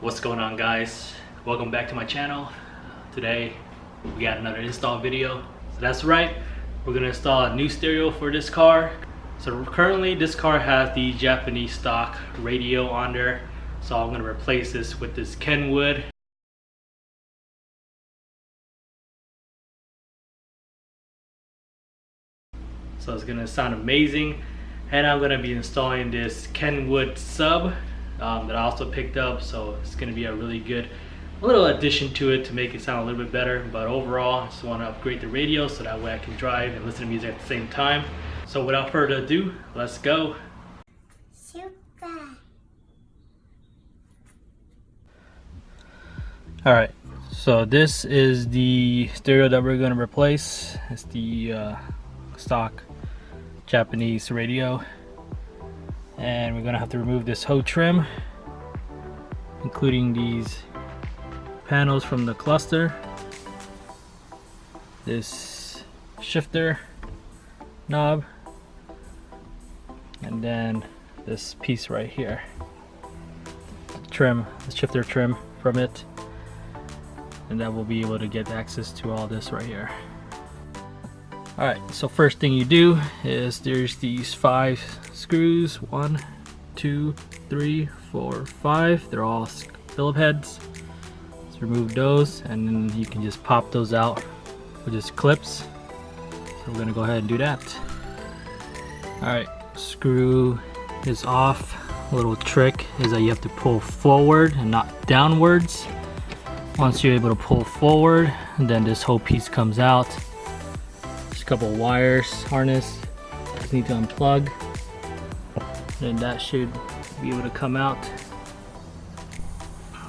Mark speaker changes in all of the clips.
Speaker 1: What's going on, guys? Welcome back to my channel. Today we got another install video. So that's right, we're gonna install a new stereo for this car. So currently this car has the Japanese stock radio on there, so I'm gonna replace this with this Kenwood. So it's gonna sound amazing. And I'm gonna be installing this Kenwood sub that I also picked up, so it's gonna be a really good little addition to it to make it sound a little bit better. But overall, I just want to upgrade the radio so that way I can drive and listen to music at the same time. So without further ado, let's go. Alright, so this is the stereo that we're going to replace. It's the stock Japanese radio, and we're going to have to remove this whole trim, including these panels from the cluster, this shifter knob, and then this piece right here, trim, the shifter trim from it, and that will be able to get access to all this right here. Alright, so first thing you do is there's these 5 screws, 1, 2, 3, 4, 5. They're all Phillips heads. Let's remove those, and then you can just pop those out with just clips. So we're gonna go ahead and do that. Alright, screw is off. A little trick is that you have to pull forward and not downwards. Once you're able to pull forward, then this whole piece comes out. A couple of wires, harness, just need to unplug, and that should be able to come out.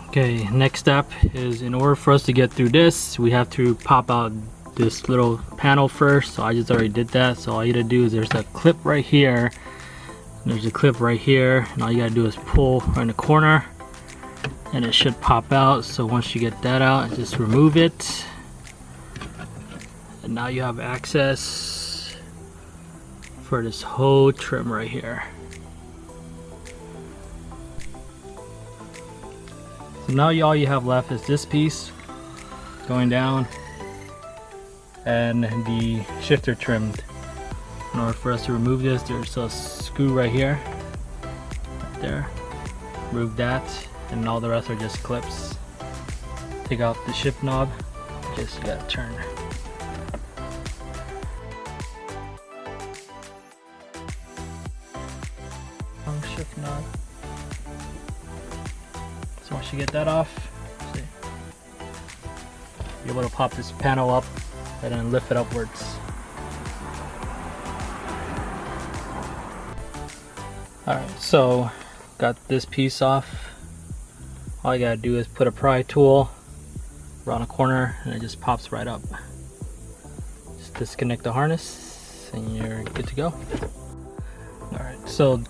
Speaker 1: Okay, next step is, in order for us to get through this, we have to pop out this little panel first. So I just already did that. So all you gotta do is there's a clip right here, and there's a clip right here, and all you gotta do is pull right in the corner and it should pop out. So once you get that out, just remove it. And now you have access for this whole trim right here. So now all you have left is this piece going down and the shifter trimmed. In order for us to remove this, there's a screw right here, right there. Remove that, and all the rest are just clips. Take out the shift knob, just gotta turn. Shift knob. So once you get that off, see, you're able to pop this panel up and then lift it upwards. Alright, so got this piece off. All you gotta do is put a pry tool around a corner and it just pops right up. Just disconnect the harness and you're good to go. Alright, so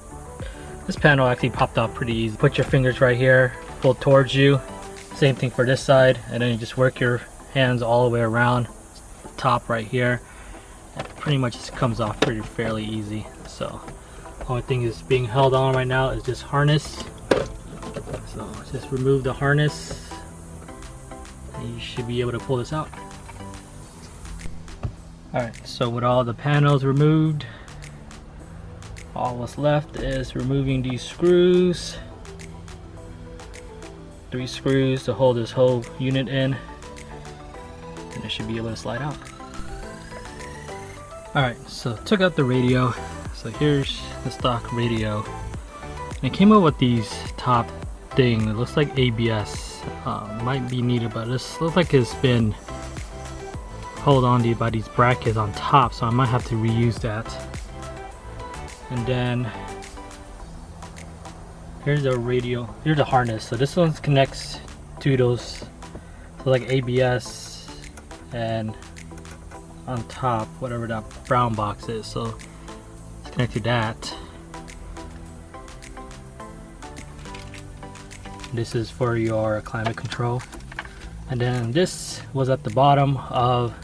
Speaker 1: this panel actually popped out pretty easy. Put your fingers right here, pull towards you. Same thing for this side, and then you just work your hands all the way around the top right here. It pretty much just comes off fairly easy. So the only thing is being held on right now is this harness. So just remove the harness and you should be able to pull this out. Alright, so with all the panels removed, all what's left is removing these screws. 3 screws to hold this whole unit in, and it should be able to slide out. Alright, so took out the radio. So here's the stock radio. And it came up with these top thing. It looks like ABS. Might be needed, but this looks like it's been held on to by these brackets on top, so I might have to reuse that. And then here's the radio, here's the harness. So this one connects to those, so like ABS, and on top whatever that brown box is, so let's connect to that. This is for your climate control, and then this was at the bottom of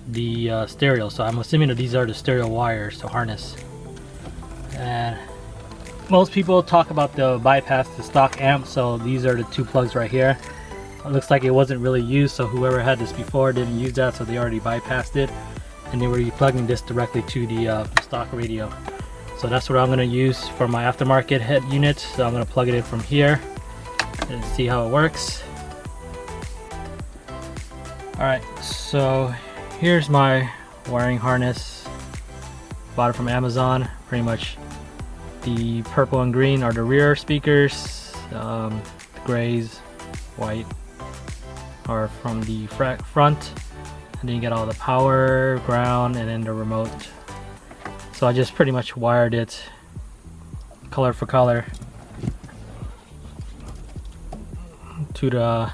Speaker 1: the stereo, so I'm assuming that these are the stereo wires to harness. And most people talk about the bypass the stock amp, so these are the two plugs right here. It looks like it wasn't really used, so whoever had this before didn't use that, so they already bypassed it, and they were plugging this directly to the stock radio. So that's what I'm going to use for my aftermarket head unit. So I'm going to plug it in from here and see how it works. Alright, so here's my wiring harness. Bought it from Amazon. Pretty much the purple and green are the rear speakers. The grays, white are from the front. And then you get all the power, ground, and then the remote. So I just pretty much wired it color for color to the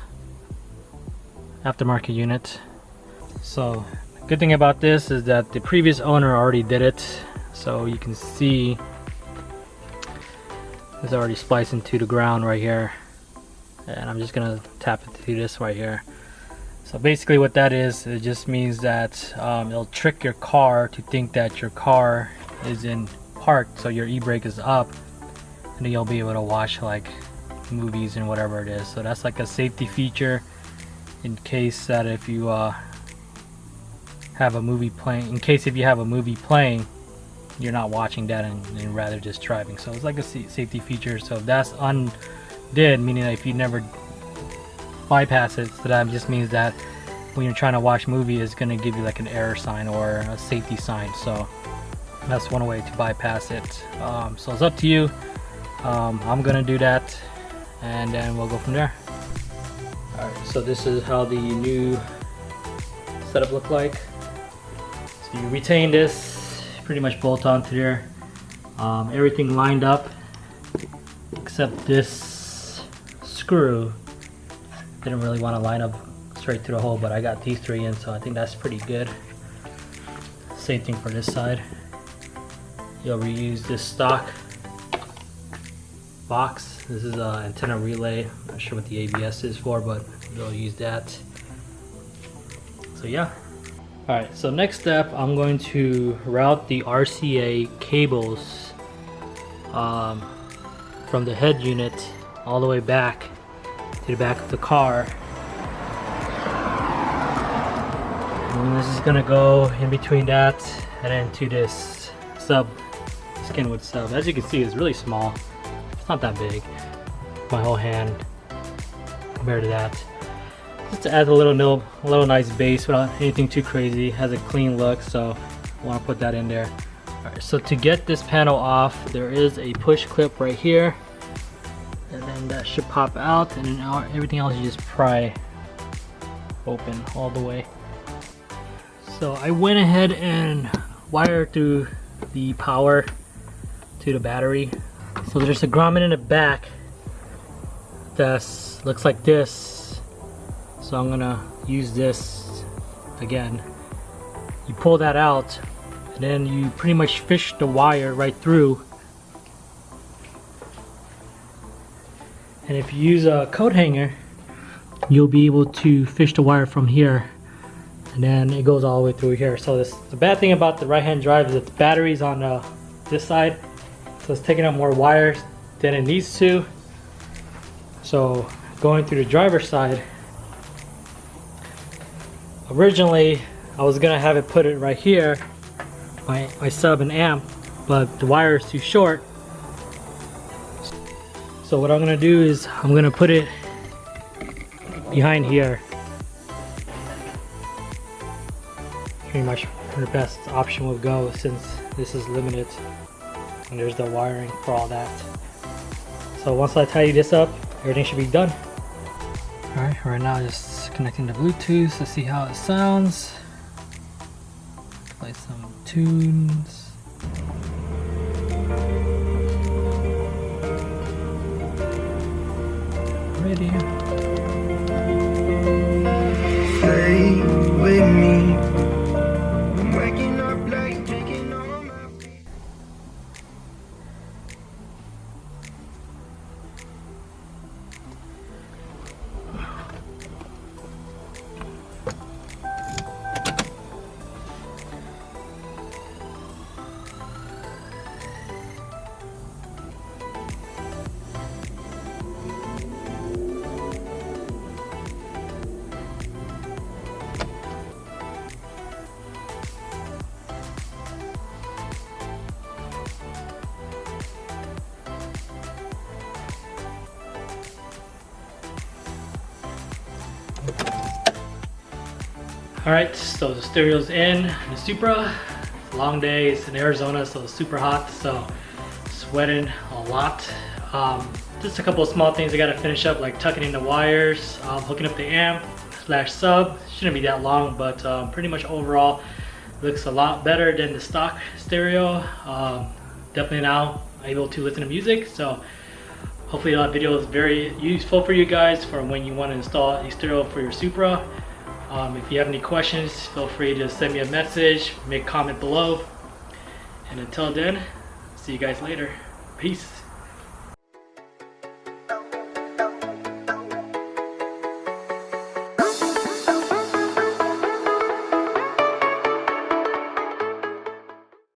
Speaker 1: aftermarket unit. So the good thing about this is that the previous owner already did it, so you can see it's already spliced into the ground right here, and I'm just gonna tap it to this right here. So basically what that is, it just means that it'll trick your car to think that your car is in park, so your e-brake is up, and then you'll be able to watch like movies and whatever it is. So that's like a safety feature in case that if you have a movie playing, if you have a movie playing, you're not watching that and rather just driving. So it's like a safety feature. So if that's undid, meaning that if you never bypass it, so that just means that when you're trying to watch movie, it's going to give you like an error sign or a safety sign. So that's one way to bypass it. So it's up to you. I'm gonna do that, and then we'll go from there. Alright, so this is how the new setup look like. So you retain this, pretty much bolt onto there. Everything lined up except this screw. Didn't really want to line up straight through the hole, but I got these three in, so I think that's pretty good. Same thing for this side. You'll reuse this stock box. This is an antenna relay. I'm not sure what the ABS is for, but you'll use that. So yeah. Alright, so next step, I'm going to route the RCA cables from the head unit all the way back to the back of the car. And this is gonna go in between that and then to this sub, this Kenwood sub. As you can see, it's really small. It's not that big. My whole hand compared to that. Just to add a little nice base without anything too crazy. Has a clean look, so I want to put that in there. Alright, so to get this panel off, there is a push clip right here, and then that should pop out, and then everything else you just pry open all the way. So I went ahead and wired through the power to the battery. So there's a grommet in the back that looks like this. So I'm gonna use this again. You pull that out, and then you pretty much fish the wire right through. And if you use a coat hanger, you'll be able to fish the wire from here, and then it goes all the way through here. So the bad thing about the right-hand drive is that the battery's on this side, so it's taking up more wires than it needs to. So going through the driver's side, originally I was gonna have it put it right here, my sub and amp, but the wire is too short. So what I'm gonna do is I'm gonna put it behind here. Pretty much the best option will go, since this is limited and there's the wiring for all that. So once I tidy this up, everything should be done. Alright, right now just connecting to Bluetooth to see how it sounds. Play some tunes. Ready. Stay with me. I'm waking up late, taking on my feet. Alright, so the stereo's in the Supra. Long day, it's in Arizona, so it's super hot, so sweating a lot. Just a couple of small things I gotta finish up, like tucking in the wires, hooking up the amp / sub. Shouldn't be that long, but pretty much overall looks a lot better than the stock stereo. Definitely now able to listen to music, so hopefully that video is very useful for you guys for when you want to install a stereo for your Supra. If you have any questions, feel free to send me a message, make a comment below. And until then, see you guys later. Peace.